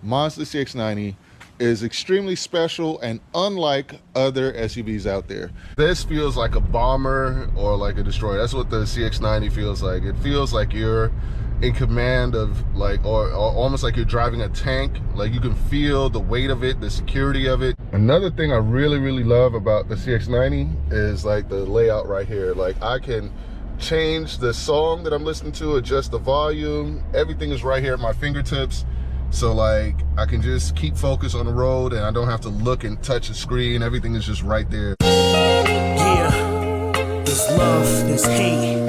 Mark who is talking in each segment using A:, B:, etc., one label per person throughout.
A: Mazda CX-90 is extremely special and unlike other SUVs out there. This feels like a bomber or like a destroyer. That's what the CX-90 feels like. It feels like you're in command of or almost like you're driving a tank. Like you can feel the weight of it, the security of it. Another thing I really love about the CX-90 is like the layout right here. Like I can change the song that I'm listening to, adjust the volume. Everything is right here at my fingertips. So like I can just keep focused on the road and I don't have to look and touch the screen. Everything is just right there.
B: Yeah, there's love, there's hate,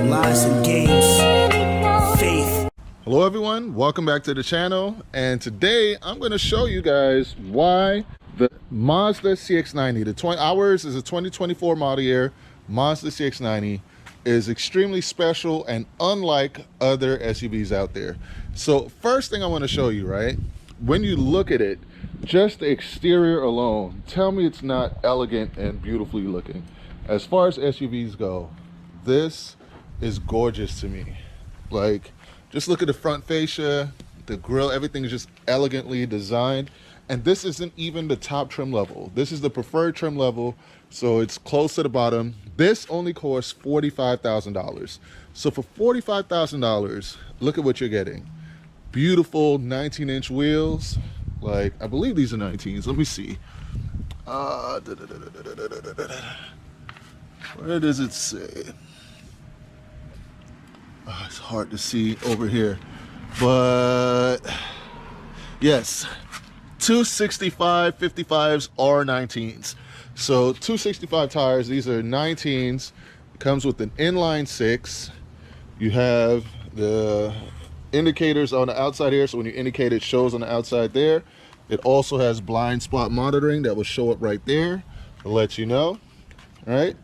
B: lies and games, faith.
A: Hello everyone, welcome back to the channel. And today I'm going to show you guys why the Mazda CX-90, ours is a 2024 model year Mazda CX-90, is extremely special and unlike other SUVs out there. So first thing I want to show you, right, when you look at it, just the exterior alone, tell me it's not elegant and beautifully looking. As far as SUVs go, this is gorgeous to me. Like, just look at the front fascia, the grille, everything is just elegantly designed. And this isn't even the top trim level. This is the preferred trim level, so it's close to the bottom. This only costs $45,000. So for $45,000, look at what you're getting. Beautiful 19-inch wheels. Like, I believe these are 19s. Let me see. Where does it say? Oh, it's hard to see over here. But yes. 265 55s or 19s. So 265 tires, these are 19s. It comes with an inline 6. You have the indicators on the outside here, so when you indicate, it shows on the outside there. It also has blind spot monitoring that will show up right there to let you know. All right,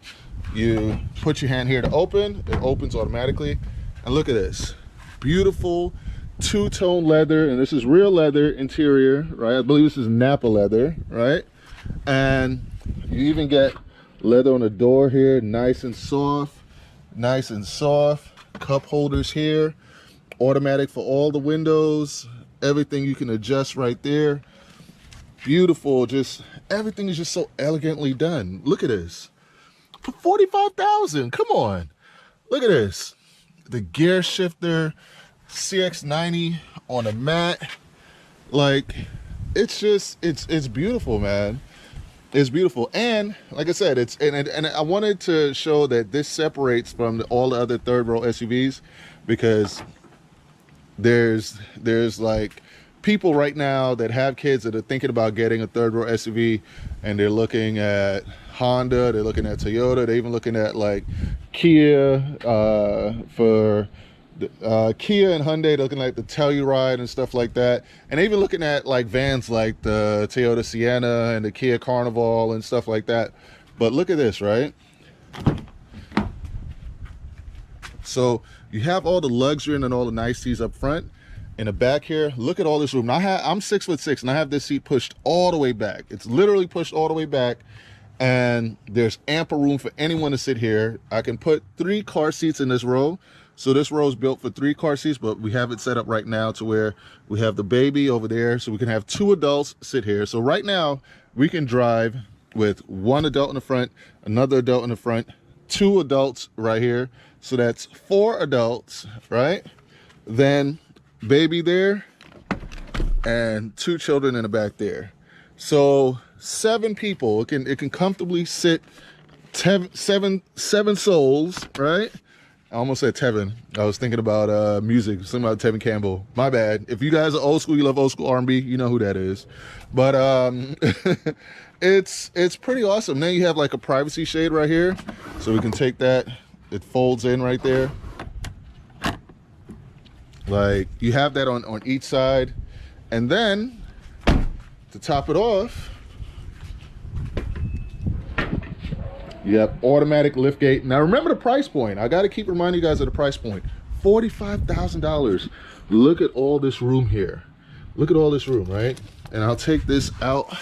A: you put your hand here to open, it opens automatically. And look at this beautiful two-tone leather, and this is real leather interior, right? I believe this is Napa leather, right? And you even get leather on the door here, nice and soft. Cup holders here, automatic for all the windows, everything you can adjust right there. Beautiful, just everything is just so elegantly done. Look at this for $45,000. Come on, look at this. The gear shifter, CX-90 on a mat. Like, it's just it's beautiful, man. It's beautiful. And like I said, it's and I wanted to show that this separates from all the other third row SUVs, because there's like people right now that have kids that are thinking about getting a third row SUV, and they're looking at Honda, they're looking at Toyota, they're even looking at like Kia for Kia and Hyundai, looking like the Telluride and stuff like that, and even looking at like vans like the Toyota Sienna and the Kia Carnival and stuff like that. But look at this, right? So you have all the luxury and all the niceties up front. In the back here, look at all this room. Now I'm 6'6" and I have this seat pushed all the way back. It's literally pushed all the way back, and there's ample room for anyone to sit here. I can put 3 car seats in this row. So this row is built for 3 car seats, but we have it set up right now to where we have the baby over there, so we can have 2 adults sit here. So right now we can drive with 1 adult in the front, another adult in the front, 2 adults right here. So that's 4 adults, right? Then baby there, and 2 children in the back there. So 7 people. It can comfortably sit seven souls, right? I almost said Tevin. I was thinking about music, something about Tevin Campbell. My bad. If you guys are old school, you love old school R&B, you know who that is. But it's pretty awesome. Then you have like a privacy shade right here, so we can take that. It folds in right there. Like, you have that on each side. And then to top it off, you have automatic lift gate. Now remember the price point. I got to keep reminding you guys of the price point. $45,000. Look at all this room here. Look at all this room, right? And I'll take this out.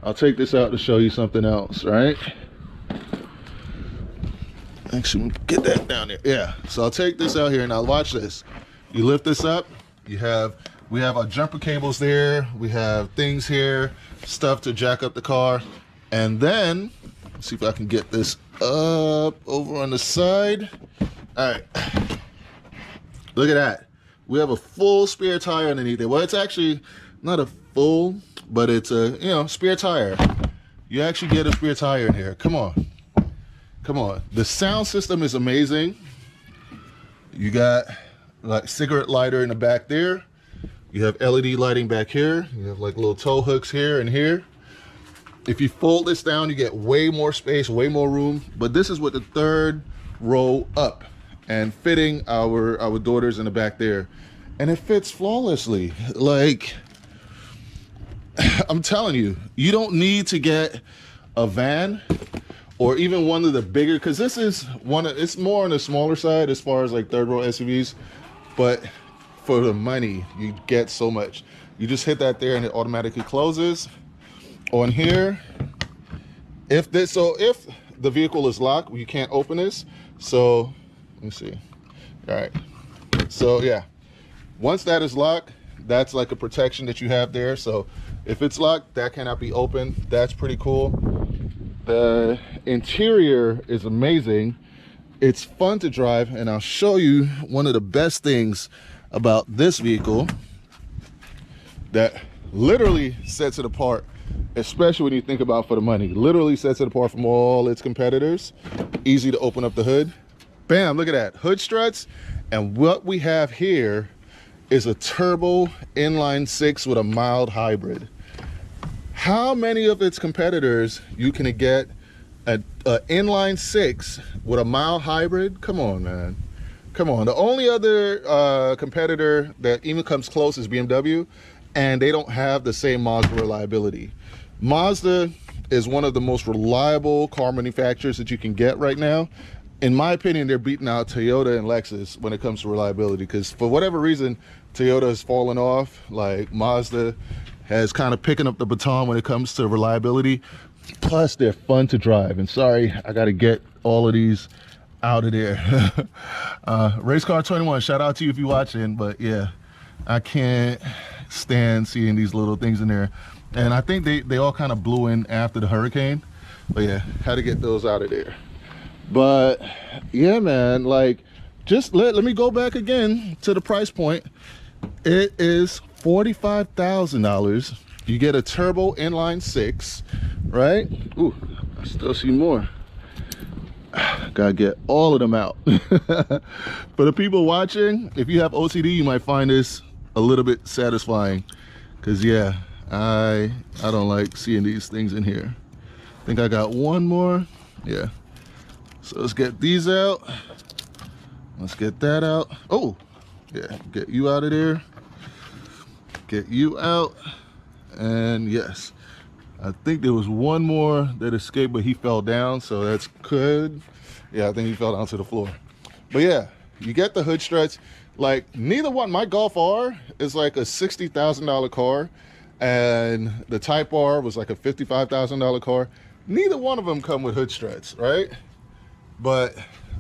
A: I'll take this out to show you something else, right? Actually, get that down there. Yeah. So I'll take this out here, and I'll watch this. You lift this up. You have We have our jumper cables there. We have things here, stuff to jack up the car. And then, let's see if I can get this up over on the side. All right, look at that. We have a full spare tire underneath there. Well, it's actually not a full, but it's a, you know, spare tire. You actually get a spare tire in here. Come on. Come on. The sound system is amazing. You got like cigarette lighter in the back there. You have LED lighting back here. You have like little tow hooks here and here. If you fold this down, you get way more space, way more room. But this is with the third row up and fitting our daughters in the back there. And it fits flawlessly. Like, I'm telling you, you don't need to get a van or even one of the bigger, because this is it's more on the smaller side as far as like third row SUVs, but for the money, you get so much. You just hit that there and it automatically closes. On here, if the vehicle is locked, you can't open this. So let me see. All right. So yeah, once that is locked, that's like a protection that you have there. So if it's locked, that cannot be opened. That's pretty cool. The interior is amazing. It's fun to drive, and I'll show you one of the best things about this vehicle that literally sets it apart, especially when you think about for the money. Literally sets it apart from all its competitors. Easy to open up the hood. Bam, look at that. Hood struts. And what we have here is a turbo inline six with a mild hybrid. How many of its competitors you can get an inline six with a mild hybrid? Come on, man. Come on. The only other competitor that even comes close is BMW, and they don't have the same Mazda reliability. Mazda is one of the most reliable car manufacturers that you can get right now. In my opinion, they're beating out Toyota and Lexus when it comes to reliability, because for whatever reason, Toyota has fallen off. Like, Mazda has kind of picking up the baton when it comes to reliability. Plus, they're fun to drive. And sorry, I got to get all of these out of there. Race Car 21, shout out to you if you're watching. But yeah, I can't stand seeing these little things in there. And I think they all kind of blew in after the hurricane. But yeah, had to get those out of there. But yeah, man, like, just let me go back again to the price point. It is $45,000. You get a turbo inline six, right? Ooh, I still see more. Gotta get all of them out. For the people watching, if you have OCD, you might find this a little bit satisfying, because yeah, I don't like seeing these things in here. I think I got one more. Yeah, so let's get these out. Let's get that out. Oh yeah, get you out of there, get you out. And yes, I think there was one more that escaped, but he fell down, so that's good. Yeah, I think he fell down to the floor. But yeah, you get the hood struts. Like, neither one, my Golf R is like a $60,000 car, and the Type R was like a $55,000 car. Neither one of them come with hood struts, right? But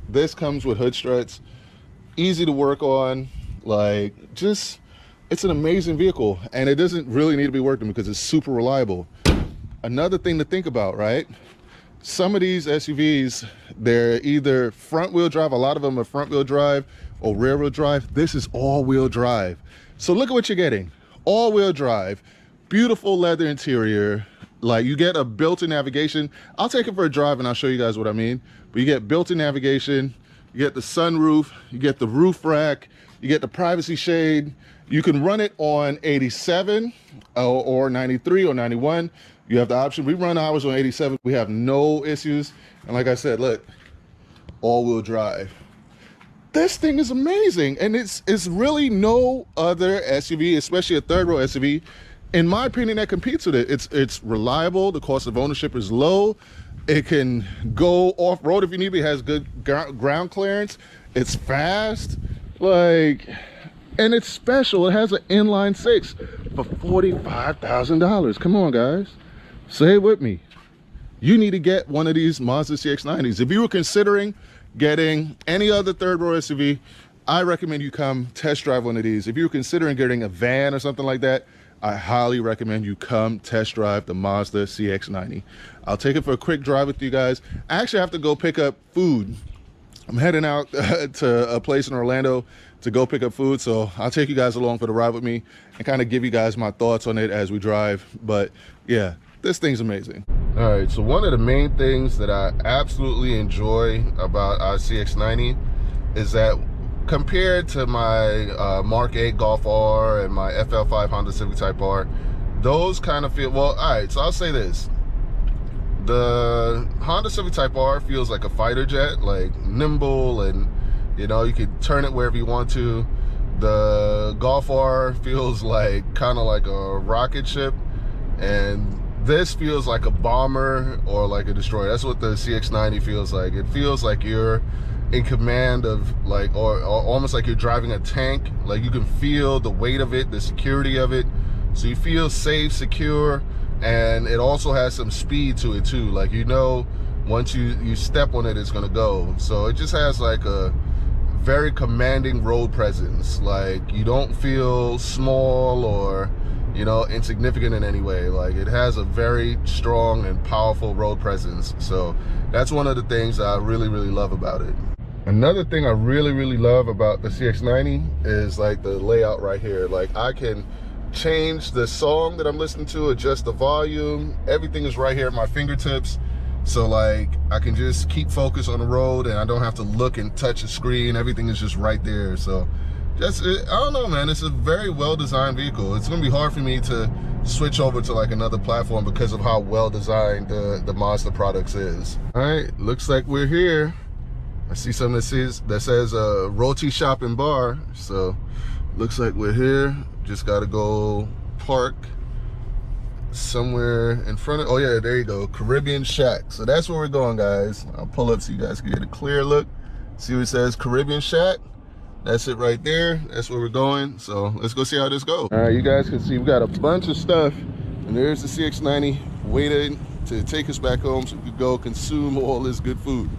A: this comes with hood struts. Easy to work on. Like, just, it's an amazing vehicle, and it doesn't really need to be worked on because it's super reliable. Another thing to think about, right? Some of these SUVs, they're either front wheel drive, a lot of them are front wheel drive or rear wheel drive. This is all wheel drive. So look at what you're getting. All wheel drive, beautiful leather interior. Like, you get a built-in navigation. I'll take it for a drive and I'll show you guys what I mean. But you get built-in navigation, you get the sunroof, you get the roof rack, you get the privacy shade. You can run it on 87 or 93 or 91. You have the option. We run ours on 87. We have no issues. And like I said, look, all-wheel drive. This thing is amazing. And it's really no other SUV, especially a third-row SUV, in my opinion, that competes with it. It's reliable. The cost of ownership is low. It can go off-road if you need. It has good ground clearance. It's fast. Like, and it's special. It has an inline six for $45,000. Come on, guys. Say it with me. You need to get one of these Mazda CX-90s. If you were considering getting any other third row SUV, I recommend you come test drive one of these. If you're considering getting a van or something like that, I highly recommend you come test drive the Mazda CX-90. I'll take it for a quick drive with you guys. I actually have to go pick up food. I'm heading out to a place in Orlando to go pick up food, so I'll take you guys along for the ride with me and kind of give you guys my thoughts on it as we drive. But yeah, this thing's amazing. All right, so one of the main things that I absolutely enjoy about our CX-90 is that compared to my Mark 8 Golf R and my FL5 Honda Civic Type R, those kind of feel, well, all right, so I'll say this. The Honda Civic Type R feels like a fighter jet, like nimble, and you know, you could turn it wherever you want to. The Golf R feels like kind of like a rocket ship, and this feels like a bomber or like a destroyer. That's what the CX-90 feels like. It feels like you're in command of, like, or almost like you're driving a tank. Like, you can feel the weight of it, the security of it, so you feel safe, secure. And it also has some speed to it too. Like, you know, once you step on it, it's gonna go. So it just has like a very commanding road presence. Like, you don't feel small or, you know, insignificant in any way. Like, it has a very strong and powerful road presence. So that's one of the things I really, really love about it. Another thing I really, really love about the CX-90 is like the layout right here. Like, I can change the song that I'm listening to, adjust the volume. Everything is right here at my fingertips. So like, I can just keep focused on the road and I don't have to look and touch the screen. Everything is just right there. So just, I don't know, man, it's a very well-designed vehicle. It's gonna be hard for me to switch over to like another platform because of how well-designed the Mazda products is. All right, looks like we're here. I see something that says Roti Shop and Bar. So looks like we're here. Just gotta go park somewhere in front of, oh yeah, there you go, Caribbean Shack. So that's where we're going, guys. I'll pull up so you guys can get a clear look. See what it says, Caribbean Shack. That's it right there. That's where we're going. So let's go see how this goes. All right, you guys can see we got a bunch of stuff, and there's the CX-90 waiting to take us back home so we can go consume all this good food.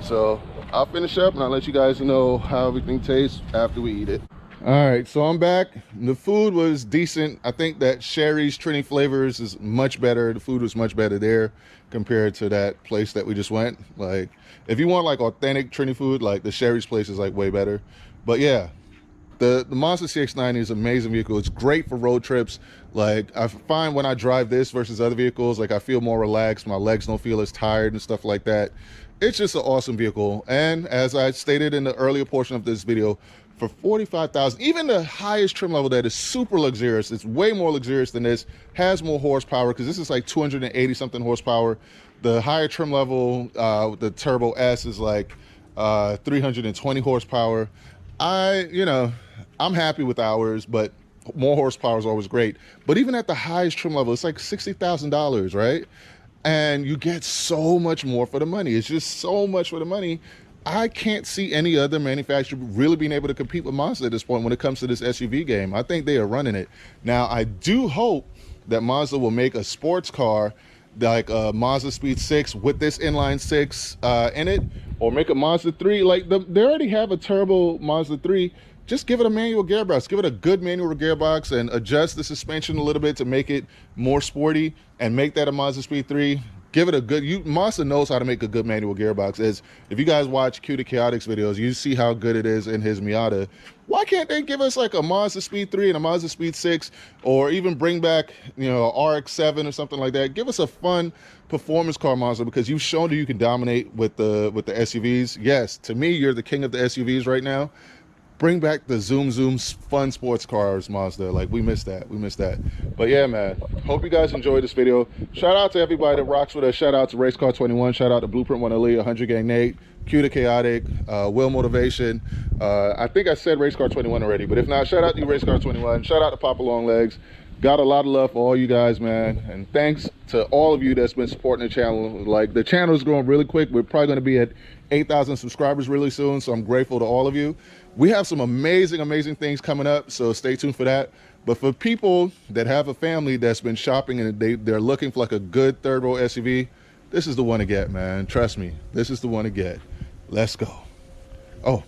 A: So I'll finish up and I'll let you guys know how everything tastes after we eat it. All right, so I'm back. The food was decent. I think that Sherry's Trini Flavors is much better. The food was much better there compared to that place that we just went. Like, if you want like authentic Trini food, like the Sherry's place is like way better. But yeah, the Mazda CX-90 is an amazing vehicle. It's great for road trips. Like, I find when I drive this versus other vehicles, like I feel more relaxed. My legs don't feel as tired and stuff like that. It's just an awesome vehicle. And as I stated in the earlier portion of this video, for $45,000, even the highest trim level that is super luxurious, it's way more luxurious than this, has more horsepower, because this is like 280 something horsepower. The higher trim level, the Turbo S, is like 320 horsepower. I'm happy with ours, but more horsepower is always great. But even at the highest trim level, it's like $60,000, right? And you get so much more for the money. It's just so much for the money. I can't see any other manufacturer really being able to compete with Mazda at this point when it comes to this SUV game. I think they are running it. Now, I do hope that Mazda will make a sports car like a Mazda Speed 6 with this inline 6 in it, or make a Mazda 3. Like, they already have a turbo Mazda 3. Just give it a manual gearbox. Give it a good manual gearbox and adjust the suspension a little bit to make it more sporty and make that a Mazda Speed 3. Give it a good, Mazda knows how to make a good manual gearbox. As if you guys watch Q to Chaotix videos, you see how good it is in his Miata. Why can't they give us like a Mazda Speed 3 and a Mazda Speed 6, or even bring back, you know, RX-7 or something like that? Give us a fun performance car, Mazda, because you've shown that you can dominate with the SUVs. Yes, to me, you're the king of the SUVs right now. Bring back the Zoom fun sports cars, Mazda. Like, we missed that. We missed that. But yeah, man, hope you guys enjoyed this video. Shout out to everybody that rocks with us. Shout out to Racecar21. Shout out to Blueprint 1 Ali, 100 Gang Nate, Q to Chaotic, Will Motivation. I think I said Racecar21 already, but if not, shout out to you, Racecar21. Shout out to Papa Longlegs. Got a lot of love for all you guys, man. And thanks to all of you that's been supporting the channel. Like, the channel is growing really quick. We're probably going to be at 8,000 subscribers really soon, so I'm grateful to all of you. We have some amazing things coming up, so stay tuned for that. But for people that have a family that's been shopping and they're looking for like a good third row SUV, this is the one to get, man. Trust me, this is the one to get. Let's go. Oh,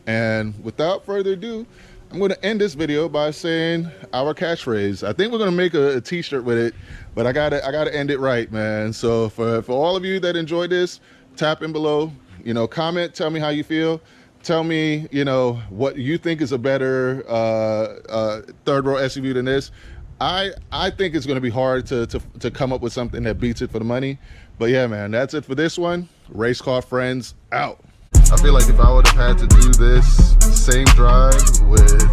A: And without further ado, I'm going to end this video by saying our catchphrase. I think we're going to make a t-shirt with it, but I gotta end it right, man. So for all of you that enjoyed this, tap in below, you know, comment, tell me how you feel. Tell me, you know, what you think is a better third row SUV than this. I think it's going to be hard to come up with something that beats it for the money. But yeah, man, that's it for this one. Race car friends out. I feel like if I would have had to do this same drive with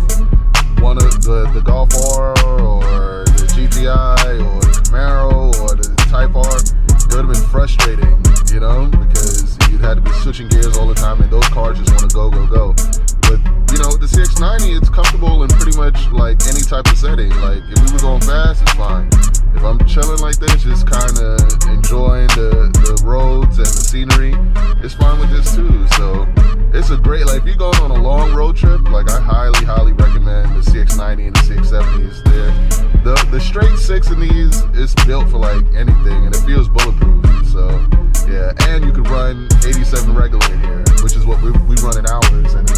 A: one of the Golf R or the GTI or the Camaro or the Type R, it would have been frustrating, you know, because you'd had to be switching gears all the time and those cars just want to go, go, go. But, you know, the CX-90, it's comfortable in pretty much like any type of setting. Like if we were going fast, it's fine. If I'm chilling like this, just kind of enjoying the roads and the scenery, it's fine with this too. So it's a great, like if you're going on a long road trip, like I highly recommend the CX-90 and the CX-70s. The straight six in these is built for like anything and it feels bulletproof. So yeah, and you can run 87 regular in here, which is what we run in ours, and